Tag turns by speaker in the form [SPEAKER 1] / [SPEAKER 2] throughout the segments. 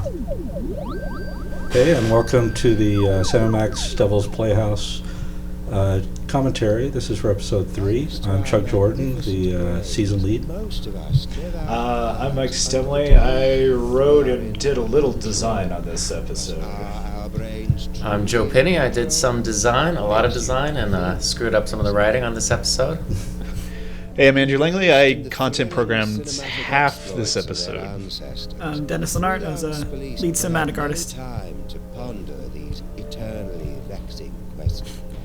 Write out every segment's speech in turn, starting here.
[SPEAKER 1] Hey, and welcome to the Sam & Max Devil's Playhouse commentary. This is for episode 3. I'm Chuck Jordan, the season lead.
[SPEAKER 2] I'm Mike Stemmle. I wrote and did a little design on this episode.
[SPEAKER 3] I'm Joe Pinney. I did some design, a lot of design, and screwed up some of the writing on this episode.
[SPEAKER 4] Hey, I'm Andrew Langley. I content programmed half this episode.
[SPEAKER 5] I'm Dennis Lenart. I was a lead cinematic artist.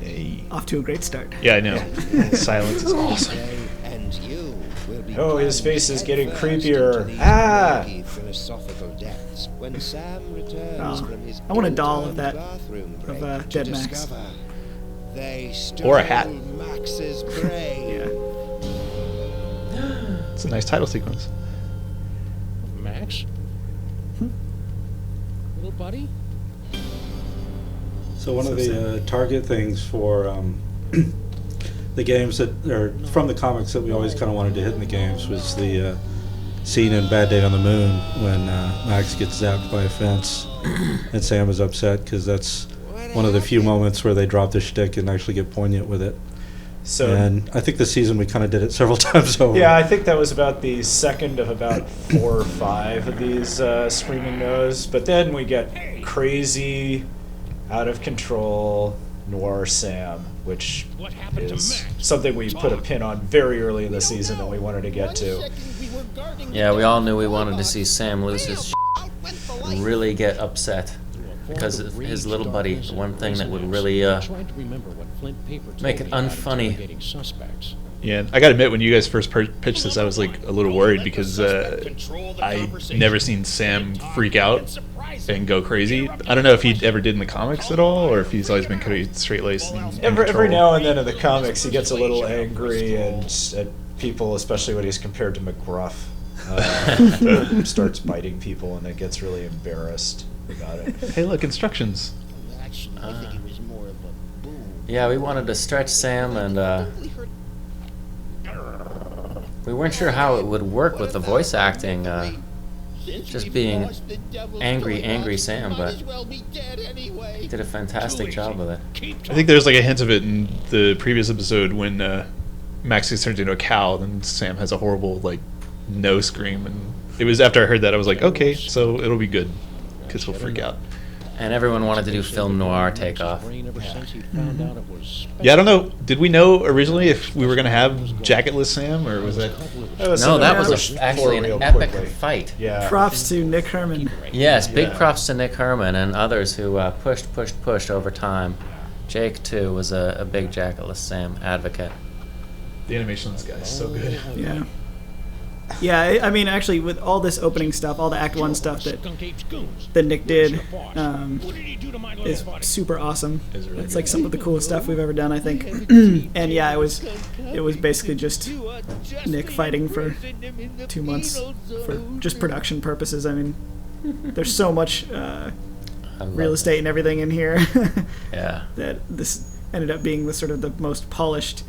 [SPEAKER 4] Hey.
[SPEAKER 5] Off to a great start.
[SPEAKER 4] Yeah, I know. Silence is awesome.
[SPEAKER 2] Oh, his face is getting creepier. Ah!
[SPEAKER 5] Oh, I want a doll of that, of Dead Max.
[SPEAKER 4] Or a hat.
[SPEAKER 5] Yeah.
[SPEAKER 4] It's a nice title sequence.
[SPEAKER 6] Max? Little buddy?
[SPEAKER 1] So one of the target things for the games that, or from the comics that we always kind of wanted to hit in the games was the scene in Bad Day on the Moon when Max gets zapped by a fence and Sam is upset because that's one of the few moments where they drop the shtick and actually get poignant with it.
[SPEAKER 2] So,
[SPEAKER 1] and I think this season we kind of did it several times over.
[SPEAKER 2] Yeah, I think that was about the second of about 4 or 5 of these Screaming No's. But then we get crazy, out of control Noir Sam, which is something we put a pin on very early in the season that we wanted to get to.
[SPEAKER 3] Yeah, we all knew we wanted to see Sam lose his shit, really get upset because of his little buddy. The one thing that would really make it unfunny.
[SPEAKER 4] Yeah, I gotta admit, when you guys first pitched this, I was like a little worried because I never seen Sam freak out and go crazy. I don't know if he ever did in the comics at all, or if he's always been pretty straight-laced.
[SPEAKER 2] Every now and then in the comics, he gets a little angry and at people, especially when he's compared to McGruff. Starts biting people and then gets really embarrassed about it.
[SPEAKER 4] Hey, look, instructions.
[SPEAKER 3] Yeah, we wanted to stretch Sam, and we weren't sure how it would work with the voice acting, just being angry Sam, but he did a fantastic job with it.
[SPEAKER 4] I think there's like a hint of it in the previous episode when Max gets turned into a cow, and Sam has a horrible like no scream, and it was after I heard that I was like, okay, so it'll be good because he'll freak out.
[SPEAKER 3] And everyone wanted to do film noir takeoff.
[SPEAKER 4] Yeah, I don't know. Did we know originally if we were going to have jacketless Sam, or was that?
[SPEAKER 3] No, that was actually an epic fight.
[SPEAKER 2] Yeah.
[SPEAKER 5] Props to Nick Herman.
[SPEAKER 3] Yes, big props to Nick Herman and others who pushed over time. Jake, too, was a big jacketless Sam advocate.
[SPEAKER 4] The animation on this guy is so good.
[SPEAKER 5] Yeah. Yeah, I mean, actually, with all this opening stuff, all the Act 1 stuff that Nick did is super awesome. It's like some of the coolest stuff we've ever done, I think. And yeah, it was basically just Nick fighting for 2 months for just production purposes. I mean, there's so much real estate and everything in here
[SPEAKER 3] Yeah.
[SPEAKER 5] that this ended up being the sort of the most polished,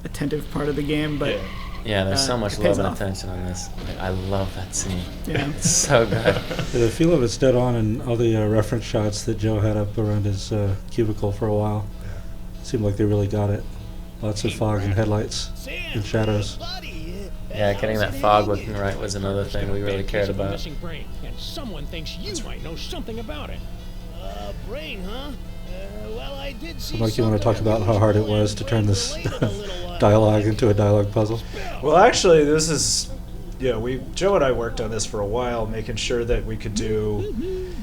[SPEAKER 5] attentive part of the game, but...
[SPEAKER 3] Yeah, there's so much love and attention on this. I love that scene. Yeah. It's so good.
[SPEAKER 1] The feel of it's dead on, and all the reference shots that Joe had up around his cubicle for a while seemed like they really got it. Lots of fog and headlights and shadows.
[SPEAKER 3] Yeah, getting that fog looking right was another thing we really cared about.
[SPEAKER 6] And someone thinks you might know something about it. Brain, huh? Well, I did see.
[SPEAKER 1] Mike, you want to talk about how hard it was to turn this dialogue into a dialogue puzzle?
[SPEAKER 2] Well, actually, this is, Joe and I worked on this for a while, making sure that we could do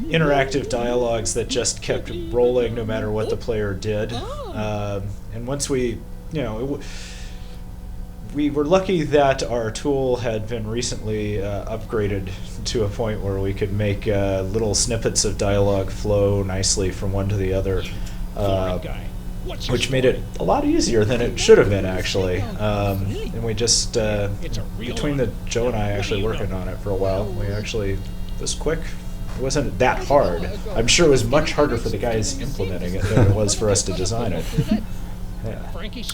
[SPEAKER 2] interactive dialogues that just kept rolling no matter what the player did. And once we were lucky that our tool had been recently upgraded to a point where we could make little snippets of dialogue flow nicely from one to the other, which made it a lot easier than it should have been, actually. And we just, between Joe and I actually working on it for a while, we actually, this quick. It wasn't that hard. I'm sure it was much harder for the guys implementing it than it was for us to design it. Yeah.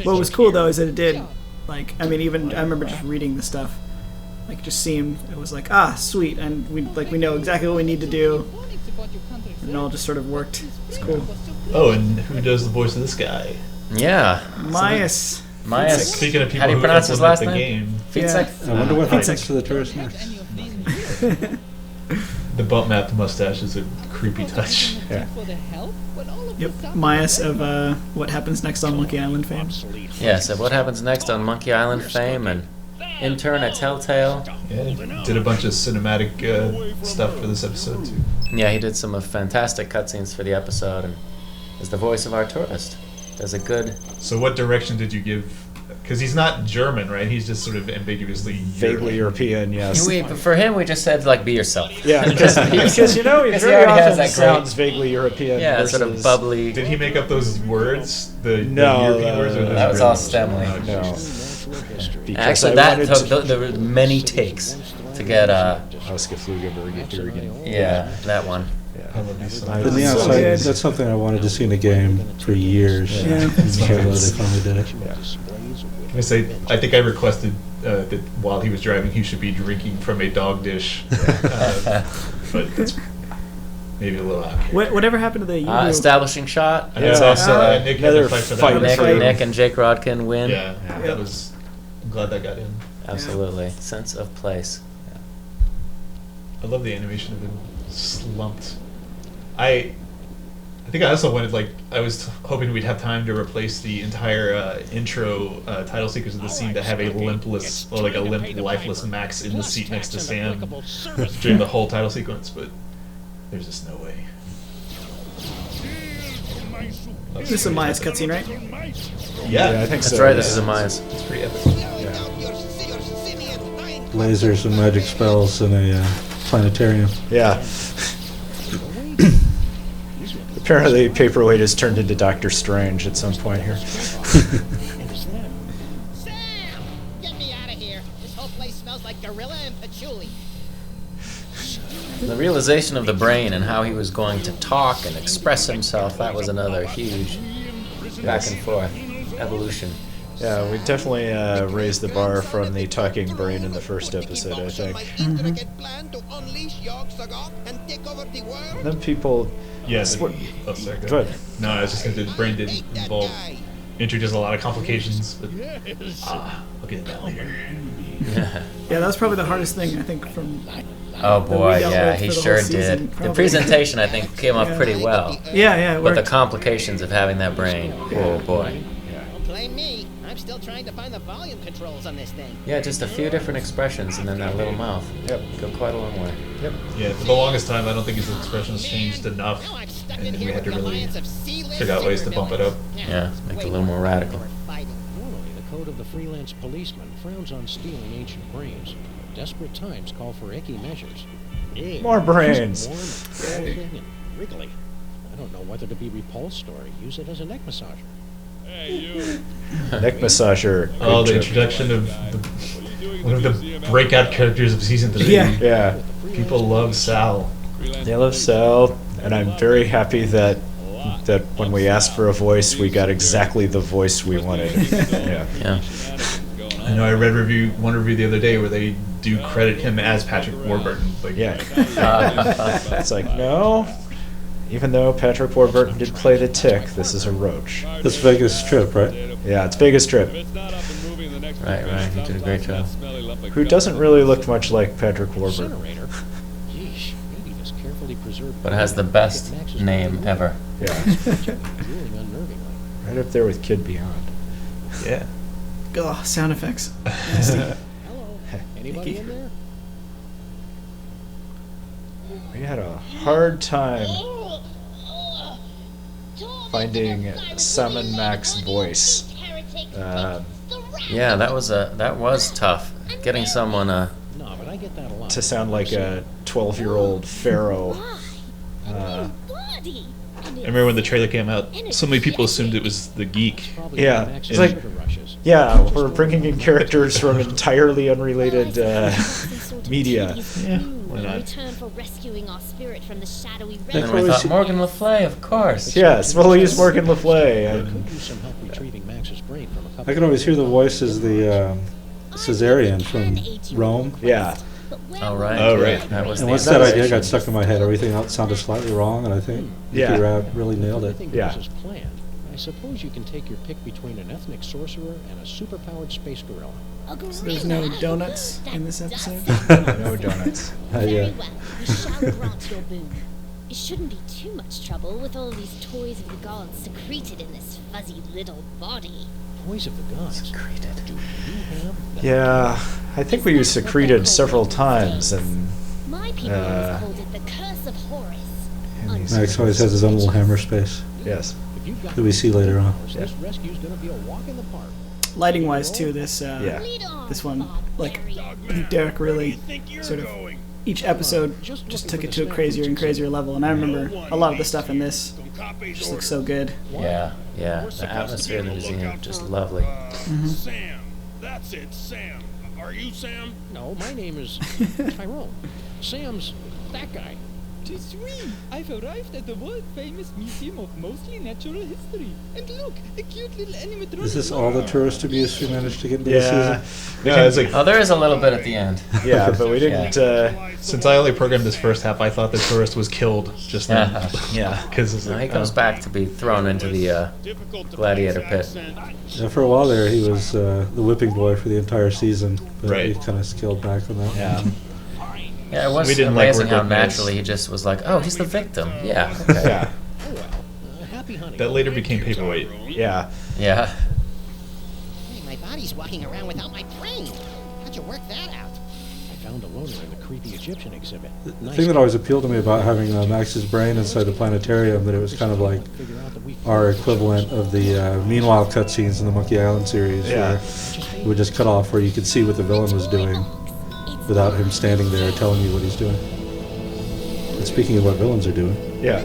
[SPEAKER 5] What was cool, though, is that it did, like, I mean, even, I remember just reading the stuff like just seemed, it was like, sweet, and we know exactly what we need to do, and it all just sort of worked. It's cool.
[SPEAKER 4] Oh, and who does the voice of this guy?
[SPEAKER 3] Yeah.
[SPEAKER 5] Myas.
[SPEAKER 3] Myas.
[SPEAKER 4] Speaking of people
[SPEAKER 3] How do you
[SPEAKER 4] who
[SPEAKER 3] pronounce his last
[SPEAKER 4] implement
[SPEAKER 3] name?
[SPEAKER 4] the game,
[SPEAKER 3] Fitzek?
[SPEAKER 1] I wonder what
[SPEAKER 5] Fitzek.
[SPEAKER 1] happens to the tourist next.
[SPEAKER 4] the bump map mustache is a creepy touch.
[SPEAKER 2] Yeah.
[SPEAKER 5] Yep, Myas of What Happens Next on Monkey Island fame.
[SPEAKER 3] Yeah, so what happens next on Monkey Island fame and intern at Telltale?
[SPEAKER 4] Yeah, did a bunch of cinematic stuff for this episode too.
[SPEAKER 3] Yeah, he did some fantastic cutscenes for the episode and is the voice of our tourist. Does a good...
[SPEAKER 4] So what direction did you give? Because he's not German, right? He's just sort of ambiguously
[SPEAKER 2] Vaguely European, yes.
[SPEAKER 3] For him, we just said, like, be yourself.
[SPEAKER 2] Yeah, because he
[SPEAKER 3] Because he
[SPEAKER 2] very
[SPEAKER 3] already has
[SPEAKER 2] often
[SPEAKER 3] that
[SPEAKER 2] sounds vaguely European.
[SPEAKER 3] Yeah,
[SPEAKER 2] versus,
[SPEAKER 3] sort of bubbly.
[SPEAKER 4] Did he make up those words? The
[SPEAKER 2] No,
[SPEAKER 4] European words? Or
[SPEAKER 3] that was all Stemmle.
[SPEAKER 4] Oh,
[SPEAKER 2] No.
[SPEAKER 4] jeez.
[SPEAKER 2] Because
[SPEAKER 3] Actually,
[SPEAKER 2] I
[SPEAKER 3] that
[SPEAKER 2] wanted
[SPEAKER 3] took, there were many takes to get,
[SPEAKER 2] Ausgeflüge Bergen.
[SPEAKER 3] yeah, that one.
[SPEAKER 4] I love these
[SPEAKER 1] But
[SPEAKER 4] songs.
[SPEAKER 1] yeah,
[SPEAKER 5] So
[SPEAKER 1] so
[SPEAKER 5] good.
[SPEAKER 1] that's something I wanted to see in a game for years.
[SPEAKER 5] Yeah.
[SPEAKER 1] I'm so glad they finally did it.
[SPEAKER 4] I say, I think I requested that while he was driving, he should be drinking from a dog dish. But it's maybe a little out.
[SPEAKER 5] Whatever happened to the Euro?
[SPEAKER 3] Establishing shot.
[SPEAKER 4] I know
[SPEAKER 2] It's also
[SPEAKER 4] Nick had
[SPEAKER 2] another
[SPEAKER 4] to fight for that
[SPEAKER 2] fight
[SPEAKER 4] one.
[SPEAKER 3] Nick,
[SPEAKER 2] for you.
[SPEAKER 3] Nick and Jake Rodkin win.
[SPEAKER 4] Yeah, that was. I'm glad that got in.
[SPEAKER 3] Absolutely. Sense of place.
[SPEAKER 4] I love the animation of him slumped. I think I also wanted, like, I was hoping we'd have time to replace the entire intro title sequence of the scene to have a limpless, or like a limp, lifeless Max in the seat next to Sam during the whole title sequence, but there's just no way.
[SPEAKER 5] This is a Myas cutscene, right?
[SPEAKER 4] Yeah,
[SPEAKER 2] I think
[SPEAKER 3] That's
[SPEAKER 2] so.
[SPEAKER 3] right, this is a Myas.
[SPEAKER 4] It's pretty epic.
[SPEAKER 1] Lasers and magic spells in a planetarium.
[SPEAKER 2] Yeah. Apparently, Paperweight has turned into Doctor Strange at some point here.
[SPEAKER 7] Sam! Get me out of here. This whole place smells like gorilla and patchouli.
[SPEAKER 3] The realization of the brain and how he was going to talk and express himself, that was another huge back and forth evolution.
[SPEAKER 2] Yeah, we definitely raised the bar from the talking brain in the first episode, I think. Then people...
[SPEAKER 4] Yes.
[SPEAKER 2] What-
[SPEAKER 4] Oh, sorry.
[SPEAKER 2] Go ahead.
[SPEAKER 4] No, I was just going to. The brain did involve introduce a lot of complications, but we'll get to that later.
[SPEAKER 5] Yeah, that was probably the hardest thing, I think, from...
[SPEAKER 3] Oh boy,
[SPEAKER 5] dealt
[SPEAKER 3] yeah,
[SPEAKER 5] with
[SPEAKER 3] he
[SPEAKER 5] for the
[SPEAKER 3] sure
[SPEAKER 5] whole season,
[SPEAKER 3] did. The
[SPEAKER 5] probably.
[SPEAKER 3] presentation, I think, came up pretty well.
[SPEAKER 5] Yeah, it
[SPEAKER 3] But the
[SPEAKER 5] worked.
[SPEAKER 3] complications of having that brain, oh boy.
[SPEAKER 7] Don't blame me. I'm still trying to find the volume controls on this thing.
[SPEAKER 3] Yeah, just a few different expressions and then that little mouth.
[SPEAKER 2] Yep.
[SPEAKER 3] Go quite a long way.
[SPEAKER 2] Yep.
[SPEAKER 4] Yeah, for the longest time, I don't think his expressions changed enough,
[SPEAKER 7] Now I'm stuck
[SPEAKER 4] and
[SPEAKER 7] in
[SPEAKER 4] we
[SPEAKER 7] here
[SPEAKER 4] had
[SPEAKER 7] with
[SPEAKER 4] to
[SPEAKER 7] an
[SPEAKER 4] really
[SPEAKER 7] alliance of C-list
[SPEAKER 4] figure out ways to bump it up.
[SPEAKER 3] Yeah, make it
[SPEAKER 7] Way
[SPEAKER 3] a little more radical.
[SPEAKER 7] worth fighting.
[SPEAKER 6] Normally, the code of the freelance policeman frowns on stealing ancient brains. Desperate times call for icky measures.
[SPEAKER 2] More brains.
[SPEAKER 6] Warm, folding, and wriggly. I don't know whether to be repulsed or use it as a neck massager.
[SPEAKER 2] Neck massager.
[SPEAKER 4] Oh, the
[SPEAKER 2] Good joke.
[SPEAKER 4] introduction of one of the breakout characters of season 3.
[SPEAKER 5] Yeah.
[SPEAKER 2] Yeah.
[SPEAKER 4] People love Sal.
[SPEAKER 2] They love Sal, and I'm very happy that when we asked for a voice, we got exactly the voice we wanted. Yeah.
[SPEAKER 3] Yeah.
[SPEAKER 4] I know I read one review the other day where they do credit him as Patrick Warburton. Like,
[SPEAKER 2] Yeah. It's like, no. Even though Patrick Warburton did play the Tick, this is a roach.
[SPEAKER 1] This Vegas trip, right?
[SPEAKER 2] Yeah, it's Vegas Trip.
[SPEAKER 3] Right, he did a great job.
[SPEAKER 2] Who doesn't really look much like Patrick Warburton.
[SPEAKER 6] Incinerator? Yeesh, maybe this carefully preserved...
[SPEAKER 3] But it has the best name ever.
[SPEAKER 2] Yeah.
[SPEAKER 6] drooling unnervingly.
[SPEAKER 2] Right up there with Kid Beyond.
[SPEAKER 4] yeah.
[SPEAKER 5] Ugh, sound effects.
[SPEAKER 6] Hello? Anybody in there?
[SPEAKER 2] We had a hard time finding Summon Mac's voice.
[SPEAKER 3] Yeah, that was tough. Getting someone
[SPEAKER 6] No, but I get that a lot.
[SPEAKER 2] To sound like a 12-year-old pharaoh.
[SPEAKER 4] I remember when the trailer came out, so many people assumed it was the geek.
[SPEAKER 6] Probably
[SPEAKER 2] Yeah,
[SPEAKER 6] Max's
[SPEAKER 2] it's like-
[SPEAKER 6] sugar rushes.
[SPEAKER 2] Yeah, we're bringing in characters from entirely unrelated media.
[SPEAKER 4] Why not?
[SPEAKER 8] Return for rescuing our spirit from the shadowy
[SPEAKER 3] And
[SPEAKER 8] realm.
[SPEAKER 3] then we thought, Morgan Le Fay, of course.
[SPEAKER 2] Yes, well, he's Morgan Le Fay.
[SPEAKER 6] Could
[SPEAKER 2] And
[SPEAKER 6] use some help retrieving Max's brain from a couple
[SPEAKER 1] I can always hear the voice as the Caesarion from Rome.
[SPEAKER 2] Yeah.
[SPEAKER 3] Oh, right.
[SPEAKER 4] Oh, right.
[SPEAKER 3] That was
[SPEAKER 1] And
[SPEAKER 3] the
[SPEAKER 1] once that idea
[SPEAKER 2] Assassination.
[SPEAKER 1] got stuck in my head, everything else sounded slightly wrong, and I think
[SPEAKER 2] Yeah.
[SPEAKER 1] Mickey Rab really nailed it.
[SPEAKER 6] Everything
[SPEAKER 2] Yeah.
[SPEAKER 6] goes as planned. I suppose you can take your pick between an ethnic sorcerer and a superpowered space gorilla.
[SPEAKER 5] So there's no donuts in this episode?
[SPEAKER 2] No donuts.
[SPEAKER 8] Very
[SPEAKER 1] Yeah.
[SPEAKER 8] well. We shall grant your boon. It shouldn't be too much trouble with all these toys of the gods secreted in this fuzzy little body.
[SPEAKER 6] Toys of the gods.
[SPEAKER 3] Secreted.
[SPEAKER 6] Do you have the
[SPEAKER 2] Yeah, I think we used secreted several times, and
[SPEAKER 8] My people always called it the Curse of Horus.
[SPEAKER 1] Max always has his own little hammer space
[SPEAKER 2] yes.
[SPEAKER 6] If you've got
[SPEAKER 1] that we see later on.
[SPEAKER 6] powers, this rescue's gonna be a walk in the park.
[SPEAKER 5] Lighting wise too, this
[SPEAKER 2] Yeah.
[SPEAKER 8] Lead on,
[SPEAKER 5] this one, like
[SPEAKER 8] barbarian.
[SPEAKER 5] I think Derek really sort of each episode just took it to a crazier and crazier level, and I remember a lot of the stuff in this just looks so good.
[SPEAKER 3] Yeah, yeah. The atmosphere in the museum, just lovely.
[SPEAKER 9] Sam. That's it, Sam. Are you Sam?
[SPEAKER 6] No, my name is Tyrone. Sam's that guy.
[SPEAKER 10] Tis we! I've arrived at the world-famous Museum of Mostly Natural History. And look, a cute little animatronic.
[SPEAKER 1] Is this all the tourist abuse we managed to get into
[SPEAKER 2] Yeah.
[SPEAKER 1] the season?
[SPEAKER 4] Yeah, it's like
[SPEAKER 3] Oh, there is a little bit at the end.
[SPEAKER 2] Yeah, but we didn't.
[SPEAKER 4] since I only programmed this first half, I thought the tourist was killed just then.
[SPEAKER 2] Yeah.
[SPEAKER 4] Because it's
[SPEAKER 3] No, he
[SPEAKER 4] like,
[SPEAKER 3] comes back to be thrown into the gladiator pit.
[SPEAKER 1] Yeah, for a while there, he was the whipping boy for the entire season, but
[SPEAKER 4] Right.
[SPEAKER 1] he kind of scaled back on that.
[SPEAKER 2] Yeah.
[SPEAKER 3] Yeah, it was
[SPEAKER 4] We didn't like
[SPEAKER 3] amazing
[SPEAKER 4] where
[SPEAKER 3] how
[SPEAKER 4] Dick is.
[SPEAKER 3] naturally he just was like, oh, he's the victim. Yeah, okay.
[SPEAKER 2] Yeah.
[SPEAKER 6] Oh well. Happy hunting.
[SPEAKER 4] that later became paperweight.
[SPEAKER 2] Yeah.
[SPEAKER 3] Yeah.
[SPEAKER 7] Hey, my body's walking around without my brain. How'd you work that out?
[SPEAKER 6] I found a loner in the creepy Egyptian exhibit.
[SPEAKER 1] The thing that always appealed to me about having Max's brain inside the planetarium, that it was kind of like our equivalent of the Meanwhile cutscenes in the Monkey Island series,
[SPEAKER 2] Yeah.
[SPEAKER 1] where it would just cut off where you could see what the villain was doing without him standing there telling you what he's doing. And speaking of what villains are doing,
[SPEAKER 2] Yeah.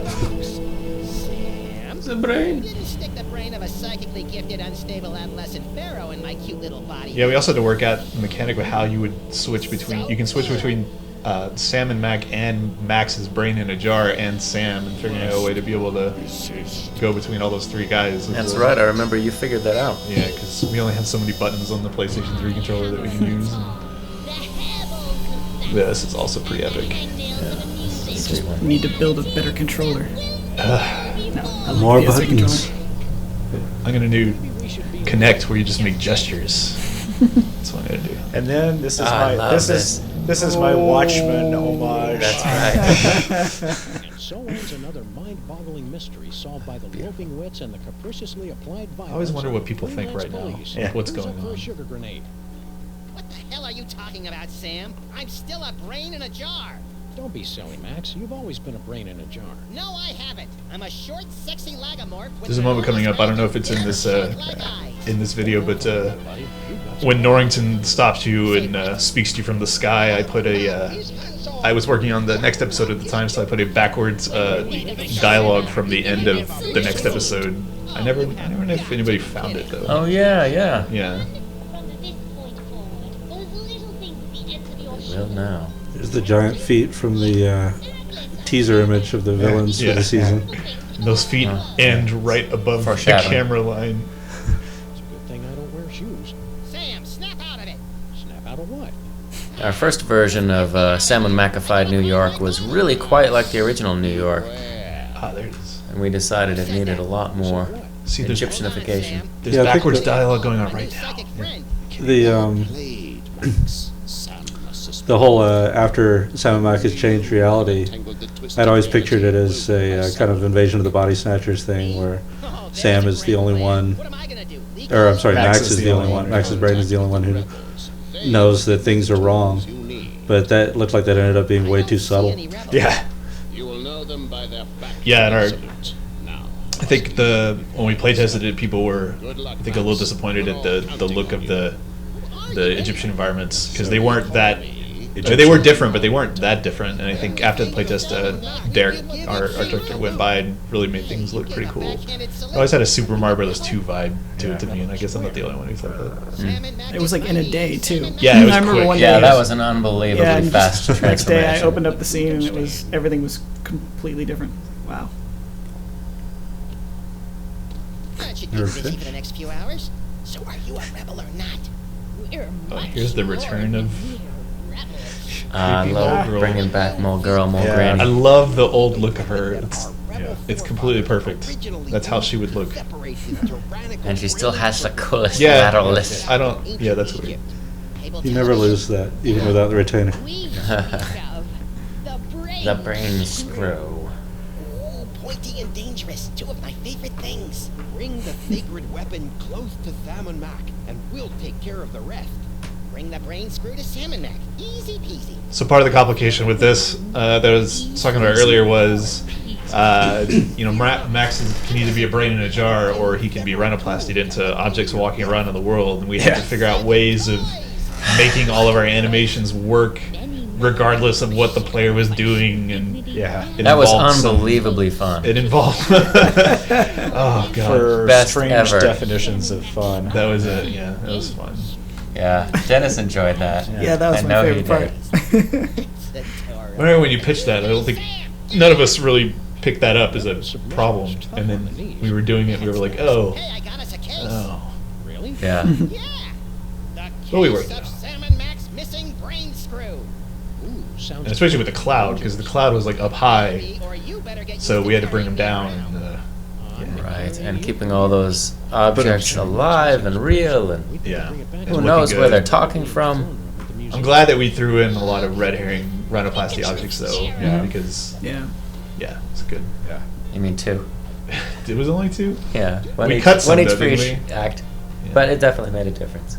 [SPEAKER 7] Sam?
[SPEAKER 3] The brain.
[SPEAKER 7] You didn't stick the brain of a psychically gifted, unstable adolescent pharaoh in my cute little body.
[SPEAKER 4] Yeah, we also had to work out the mechanic of how you would switch between. You can switch between Sam and Mac and Max's brain in a jar and Sam, and figuring out a way to be able to go between all those three guys.
[SPEAKER 3] That's right. I remember you figured that out.
[SPEAKER 4] Yeah, because we only have so many buttons on the PlayStation 3 controller that we can use. Yeah, this is also pretty epic.
[SPEAKER 5] We need to build a better controller. No, I like
[SPEAKER 1] more
[SPEAKER 5] the PS3
[SPEAKER 1] buttons.
[SPEAKER 5] controller.
[SPEAKER 4] I'm gonna do Connect where you just make gestures. That's what I'm gonna do.
[SPEAKER 2] And then this is
[SPEAKER 3] I love
[SPEAKER 2] this is my Watchmen homage.
[SPEAKER 3] That's right.
[SPEAKER 6] And so ends another mind-boggling mystery solved by the loping wits and the capriciously applied violence.
[SPEAKER 4] I always wonder what
[SPEAKER 6] of
[SPEAKER 4] people think
[SPEAKER 6] freelance
[SPEAKER 4] right now.
[SPEAKER 6] police.
[SPEAKER 2] Yeah.
[SPEAKER 4] What's
[SPEAKER 6] Who's
[SPEAKER 4] going
[SPEAKER 6] up for a
[SPEAKER 4] on?
[SPEAKER 6] sugar grenade?
[SPEAKER 7] What the hell are you talking about, Sam? I'm still a brain in a jar.
[SPEAKER 6] Don't be silly, Max. You've always been a brain in a jar.
[SPEAKER 7] No, I haven't. I'm a short, sexy lagomorph. with
[SPEAKER 4] There's a moment coming up. I don't know if it's in this
[SPEAKER 7] black eyes.
[SPEAKER 4] in this video, but when Norrington stops you and speaks to you from the sky, I put a. I was working on the next episode at the time, so I put a backwards dialogue from the end of the next episode. I never know if anybody found it though.
[SPEAKER 3] Oh, yeah, yeah.
[SPEAKER 4] Yeah.
[SPEAKER 8] From this point forward, those little things at the ends of your
[SPEAKER 3] Well, now.
[SPEAKER 1] There's the giant feet from the teaser image of the villains for
[SPEAKER 4] Yeah.
[SPEAKER 1] the season.
[SPEAKER 4] Those feet end right above the
[SPEAKER 3] Foreshadowing.
[SPEAKER 4] camera line.
[SPEAKER 6] It's a good thing I don't wear shoes.
[SPEAKER 7] Sam, snap out of it.
[SPEAKER 6] Snap out of what?
[SPEAKER 3] Our first version of Sam and McAfee New York was really quite like the original New York,
[SPEAKER 4] Ah, there it is.
[SPEAKER 3] and we decided it needed a lot more
[SPEAKER 4] See, there's
[SPEAKER 3] Egyptianification.
[SPEAKER 4] there's
[SPEAKER 1] Yeah, I think
[SPEAKER 4] backwards
[SPEAKER 1] that-
[SPEAKER 4] dialogue going on
[SPEAKER 7] Our new
[SPEAKER 4] right now.
[SPEAKER 7] psychic friend.
[SPEAKER 1] The whole after Sam and Mac has changed reality, I'd always pictured it as a kind of invasion of the body snatchers thing, where
[SPEAKER 7] Oh, there's
[SPEAKER 1] Sam
[SPEAKER 7] a
[SPEAKER 1] is the
[SPEAKER 7] great
[SPEAKER 1] only
[SPEAKER 7] plan.
[SPEAKER 1] one,
[SPEAKER 7] What am I gonna do? Leak
[SPEAKER 1] or I'm sorry,
[SPEAKER 2] Max
[SPEAKER 1] Max is the only one. Max's brain is the only one who knows that things are wrong. But that looked like that ended up being way too subtle.
[SPEAKER 2] Yeah.
[SPEAKER 9] You will know them by their back.
[SPEAKER 4] Yeah, and our
[SPEAKER 9] Now,
[SPEAKER 4] I think when we playtested it, people were I think a little disappointed at the look of the Egyptian environments because they weren't that. I mean, they were different, but they weren't that different. And I think after the playtest, Derek, our director, went by and really made things look pretty cool. I always had a Super Mario Bros. 2 vibe to it to me, and I guess I'm not the only one who thought that.
[SPEAKER 5] It was like in a day too.
[SPEAKER 4] Yeah, it was
[SPEAKER 5] I remember
[SPEAKER 4] quick.
[SPEAKER 5] one day.
[SPEAKER 3] Yeah, that was an unbelievably
[SPEAKER 5] Yeah, and
[SPEAKER 3] fast
[SPEAKER 5] just next day I
[SPEAKER 3] transformation.
[SPEAKER 5] opened up the scene and it was everything was completely different. Wow.
[SPEAKER 7] That should keep busy for the next few hours. So are you a rebel or not?
[SPEAKER 4] Oh, here's the return of.
[SPEAKER 3] I
[SPEAKER 4] Creepy
[SPEAKER 3] love
[SPEAKER 4] mole girl.
[SPEAKER 3] bringing back Mole Girl, Mole
[SPEAKER 2] Yeah.
[SPEAKER 3] Granny.
[SPEAKER 4] I love the old look of her. It's completely perfect. That's how she would look.
[SPEAKER 3] And she still has the coolest
[SPEAKER 4] Yeah.
[SPEAKER 3] lateral lift.
[SPEAKER 4] I don't. Yeah, that's weird.
[SPEAKER 1] You never lose that, even without the retainer.
[SPEAKER 3] The brain screw.
[SPEAKER 7] Ooh, pointy and dangerous. Two of my favorite things.
[SPEAKER 6] Bring the sacred weapon close to Sam and Mac, and we'll take care of the rest.
[SPEAKER 7] Bring the brain screw to Sam and Mac. Easy peasy.
[SPEAKER 4] So part of the complication with this that I was talking about earlier was, Max can either be a brain in a jar or he can be rhinoplastied into objects walking around in the world, and we had to figure out ways of making all of our animations work regardless of what the player was doing, and
[SPEAKER 3] That was unbelievably fun.
[SPEAKER 4] It involved oh god,
[SPEAKER 2] For
[SPEAKER 3] Best
[SPEAKER 2] strange
[SPEAKER 3] ever.
[SPEAKER 2] definitions of fun.
[SPEAKER 4] that was it. Yeah, that was fun.
[SPEAKER 3] Yeah, Dennis enjoyed that.
[SPEAKER 5] Yeah, that was
[SPEAKER 3] I
[SPEAKER 5] my
[SPEAKER 3] know he
[SPEAKER 5] favorite part.
[SPEAKER 3] did.
[SPEAKER 4] I remember when you pitched that, I don't think none of us really picked that up as a problem, and then we were doing it. We were like, oh,
[SPEAKER 7] Hey, I got us a case.
[SPEAKER 4] oh.
[SPEAKER 6] Really?
[SPEAKER 3] Yeah.
[SPEAKER 7] Yeah. The
[SPEAKER 4] Well, we
[SPEAKER 7] case
[SPEAKER 4] worked it
[SPEAKER 7] of
[SPEAKER 4] out.
[SPEAKER 7] Sam and Mac's missing brain screw.
[SPEAKER 6] Ooh, sounds.
[SPEAKER 4] And especially with the cloud, because the cloud was like up high,
[SPEAKER 7] Or you better get
[SPEAKER 4] so
[SPEAKER 7] used
[SPEAKER 4] we had to
[SPEAKER 7] carrying
[SPEAKER 4] bring them down.
[SPEAKER 7] around.
[SPEAKER 4] And,
[SPEAKER 3] Right, and keeping all those objects alive and real, and
[SPEAKER 4] yeah,
[SPEAKER 3] who knows where they're talking from.
[SPEAKER 4] I'm glad that we threw in a lot of red herring rhinoplasty objects, though, because
[SPEAKER 5] Yeah.
[SPEAKER 4] it's good.
[SPEAKER 2] Yeah.
[SPEAKER 3] You mean two?
[SPEAKER 4] It was only 2.
[SPEAKER 3] Yeah, one
[SPEAKER 4] We
[SPEAKER 3] each,
[SPEAKER 4] cut some,
[SPEAKER 3] one each
[SPEAKER 4] though,
[SPEAKER 3] for each
[SPEAKER 4] didn't we?
[SPEAKER 3] act.
[SPEAKER 4] Yeah.
[SPEAKER 3] But it definitely made a difference.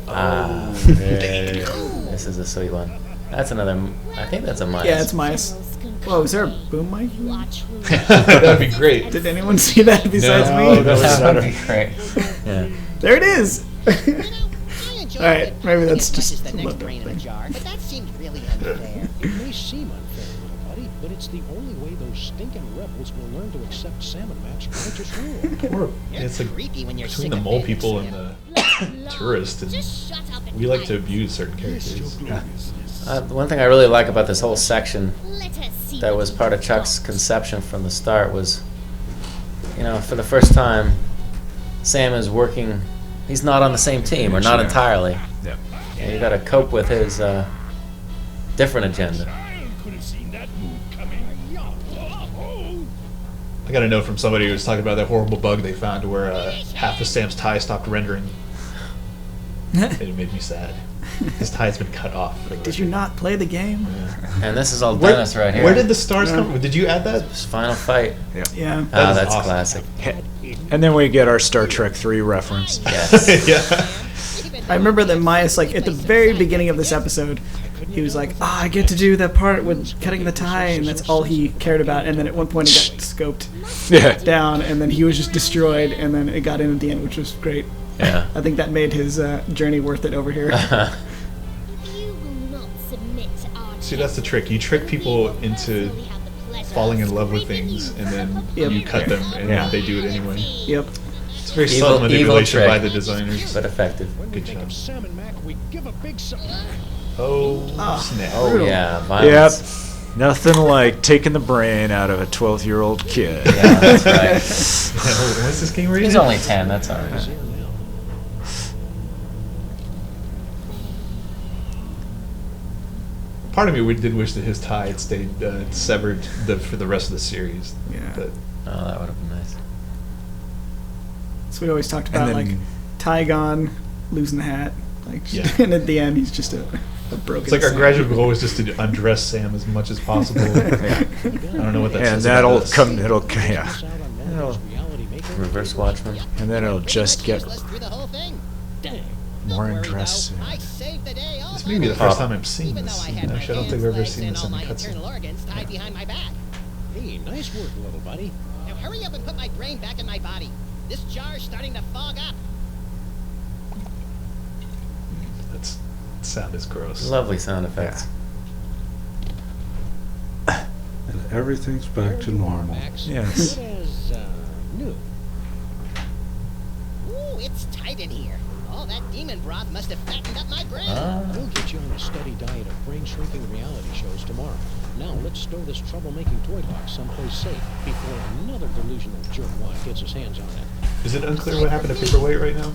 [SPEAKER 3] Ah,
[SPEAKER 2] Hey.
[SPEAKER 3] this is a sweet one. That's another. I think that's a mice.
[SPEAKER 5] Yeah, it's mice. Whoa, is there a boom mic?
[SPEAKER 4] That'd be great.
[SPEAKER 5] Did anyone see that besides
[SPEAKER 2] No,
[SPEAKER 5] me?
[SPEAKER 2] that was
[SPEAKER 3] That
[SPEAKER 2] not
[SPEAKER 3] would
[SPEAKER 2] a-
[SPEAKER 3] be great. Yeah.
[SPEAKER 5] There it is.
[SPEAKER 7] I enjoy
[SPEAKER 5] Alright,
[SPEAKER 7] it
[SPEAKER 5] maybe that's
[SPEAKER 7] as much
[SPEAKER 5] just
[SPEAKER 7] as the
[SPEAKER 5] a
[SPEAKER 7] next
[SPEAKER 5] love
[SPEAKER 7] brain in a
[SPEAKER 5] thing.
[SPEAKER 7] jar, but that seems really unfair.
[SPEAKER 10] It may seem unfair, little buddy, but it's the only way those stinking rebels will learn to accept Sam and Mac's righteous rule.
[SPEAKER 4] Or it's like
[SPEAKER 7] Creepy when you're
[SPEAKER 4] between the mole people and the tourists, and we like to abuse certain characters.
[SPEAKER 3] One thing I really like about this whole section that was part of Chuck's conception from the start was, for the first time, Sam is working. He's not on the same team, or not entirely.
[SPEAKER 2] Yeah.
[SPEAKER 3] And you got to cope with his different agenda.
[SPEAKER 9] Could have seen that move coming.
[SPEAKER 4] I got a note from somebody who was talking about that horrible bug they found where half of Sam's tie stopped rendering. It made me sad. His tie's been cut off.
[SPEAKER 5] Did you not play the game?
[SPEAKER 3] And this is all Dennis right here.
[SPEAKER 4] Where did the stars come from? Did you add that?
[SPEAKER 3] His final fight.
[SPEAKER 5] Yeah.
[SPEAKER 3] Ah,
[SPEAKER 4] is
[SPEAKER 3] that's
[SPEAKER 4] awesome.
[SPEAKER 3] classic.
[SPEAKER 2] And then we get our Star Trek 3 reference.
[SPEAKER 3] Yes.
[SPEAKER 4] Yeah.
[SPEAKER 5] I remember that Myas, like, at the very beginning of this episode, he was like, I get to do that part with cutting the tie, and that's all he cared about. And then at one point he got scoped
[SPEAKER 2] Yeah.
[SPEAKER 5] down, and then he was just destroyed, and then it got in at the end, which was great.
[SPEAKER 3] Yeah.
[SPEAKER 5] I think that made his journey worth it over here.
[SPEAKER 4] See, that's the trick. You trick people into falling in love with things, and then
[SPEAKER 5] Yep.
[SPEAKER 4] you cut them, and
[SPEAKER 2] Yeah.
[SPEAKER 4] they do it anyway.
[SPEAKER 5] Yep.
[SPEAKER 4] It's very
[SPEAKER 3] Evil-
[SPEAKER 4] subtle
[SPEAKER 3] evil
[SPEAKER 4] manipulation
[SPEAKER 3] trick.
[SPEAKER 4] by the designers.
[SPEAKER 3] But effective.
[SPEAKER 10] When we
[SPEAKER 4] Good
[SPEAKER 10] think
[SPEAKER 4] job.
[SPEAKER 10] of Sam and Mac, we give a big
[SPEAKER 4] Oh,
[SPEAKER 5] Ah.
[SPEAKER 4] snap.
[SPEAKER 3] Oh
[SPEAKER 5] Brutal.
[SPEAKER 3] yeah,
[SPEAKER 2] Yep.
[SPEAKER 3] violence.
[SPEAKER 2] Nothing like taking the brain out of a 12-year-old kid.
[SPEAKER 3] Yeah, that's right.
[SPEAKER 4] What's this game rated?
[SPEAKER 3] He's only 10. That's all right.
[SPEAKER 4] Part of me did wish that his tie had stayed severed for the rest of the series.
[SPEAKER 5] Yeah.
[SPEAKER 4] But
[SPEAKER 3] Oh, that would have been nice.
[SPEAKER 5] So we always talked about,
[SPEAKER 2] then-
[SPEAKER 5] like, Tygon losing the hat. Like,
[SPEAKER 4] Yeah.
[SPEAKER 5] and at the end, he's just a broken
[SPEAKER 4] it's like our
[SPEAKER 5] Sam.
[SPEAKER 4] graduate goal was just to undress Sam as much as possible. I don't know what that
[SPEAKER 2] And
[SPEAKER 4] says
[SPEAKER 2] that'll
[SPEAKER 4] about us.
[SPEAKER 2] come. Yeah.
[SPEAKER 3] Reverse Watchman.
[SPEAKER 2] And then it'll just get
[SPEAKER 7] Let's do the whole thing.
[SPEAKER 2] more
[SPEAKER 7] Don't worry,
[SPEAKER 2] undressed.
[SPEAKER 7] though. I saved the day all
[SPEAKER 4] This
[SPEAKER 7] by
[SPEAKER 4] may be the
[SPEAKER 7] myself.
[SPEAKER 4] first time I'm seeing
[SPEAKER 7] Even
[SPEAKER 4] this.
[SPEAKER 7] though I had my
[SPEAKER 4] Actually, I don't think
[SPEAKER 7] hands,
[SPEAKER 4] we've ever
[SPEAKER 7] legs,
[SPEAKER 4] seen
[SPEAKER 7] and
[SPEAKER 4] this
[SPEAKER 7] all
[SPEAKER 4] in the
[SPEAKER 7] my internal
[SPEAKER 4] cutscene.
[SPEAKER 7] organs tied behind my back.
[SPEAKER 10] Hey, nice work, little buddy.
[SPEAKER 7] Now hurry up and put my brain back in my body. This jar's starting to fog up.
[SPEAKER 4] That sound is gross.
[SPEAKER 3] Lovely sound effects.
[SPEAKER 1] And everything's back to normal.
[SPEAKER 10] Max.
[SPEAKER 2] Yes.
[SPEAKER 10] Good as new.
[SPEAKER 7] Ooh, it's tight in here. All that demon broth must have fattened up my brain.
[SPEAKER 10] We'll get you on a steady diet of brain-shrinking reality shows tomorrow. Now let's stow this troublemaking toy box someplace safe before another delusional jerkwad gets his hands on it.
[SPEAKER 4] Is it unclear what happened to Paperweight right now?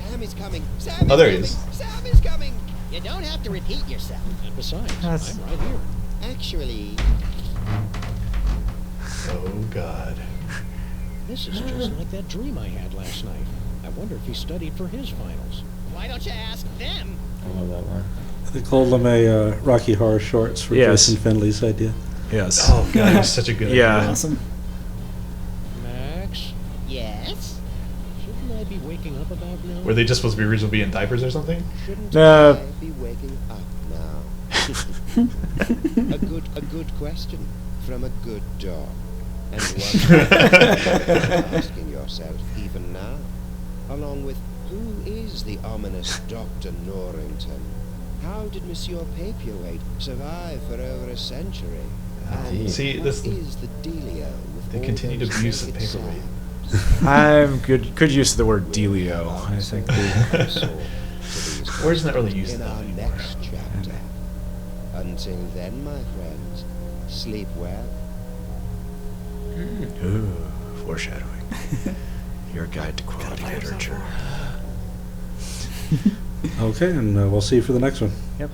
[SPEAKER 7] Sam is coming. Sam
[SPEAKER 4] Oh, there
[SPEAKER 7] is
[SPEAKER 4] he
[SPEAKER 7] coming.
[SPEAKER 4] is.
[SPEAKER 7] Sam is coming. You don't have to repeat yourself.
[SPEAKER 10] And besides,
[SPEAKER 2] That's-
[SPEAKER 10] I'm right here.
[SPEAKER 7] Actually,
[SPEAKER 4] Oh God.
[SPEAKER 10] This is just like that dream I had last night. I wonder if he studied for his finals.
[SPEAKER 7] why don't you ask them?
[SPEAKER 3] I love that one.
[SPEAKER 1] They called them a Rocky Horror Shorts for
[SPEAKER 2] Yes.
[SPEAKER 1] Jason Finley's idea.
[SPEAKER 2] Yes.
[SPEAKER 4] Oh God, it was such a good
[SPEAKER 2] Yeah.
[SPEAKER 4] idea.
[SPEAKER 5] Awesome.
[SPEAKER 10] Max,
[SPEAKER 7] Yes?
[SPEAKER 10] shouldn't I be waking up about now?
[SPEAKER 4] Were they just supposed to be originally be in diapers or something?
[SPEAKER 7] Shouldn't
[SPEAKER 2] No.
[SPEAKER 7] I be waking up now? a good question from a good dog. And one asking yourself even now, along with who is the ominous Dr. Norrington? How did Monsieur Papier-Waite survive for over a century? And
[SPEAKER 4] See,
[SPEAKER 7] what
[SPEAKER 4] this-
[SPEAKER 7] is the dealio with
[SPEAKER 4] the
[SPEAKER 7] all
[SPEAKER 4] continued
[SPEAKER 7] those
[SPEAKER 4] abuse of
[SPEAKER 7] naked
[SPEAKER 4] Papier-Waite.
[SPEAKER 7] Sams?
[SPEAKER 2] I'm good use of the word dealio. I think.
[SPEAKER 4] Where's not really used
[SPEAKER 7] in
[SPEAKER 4] that
[SPEAKER 7] our
[SPEAKER 4] anymore.
[SPEAKER 7] next chapter. Until then, my friends, sleep well.
[SPEAKER 2] Ooh, foreshadowing. Your guide to quality literature.
[SPEAKER 1] Okay, and we'll see you for the next one.
[SPEAKER 2] Yep.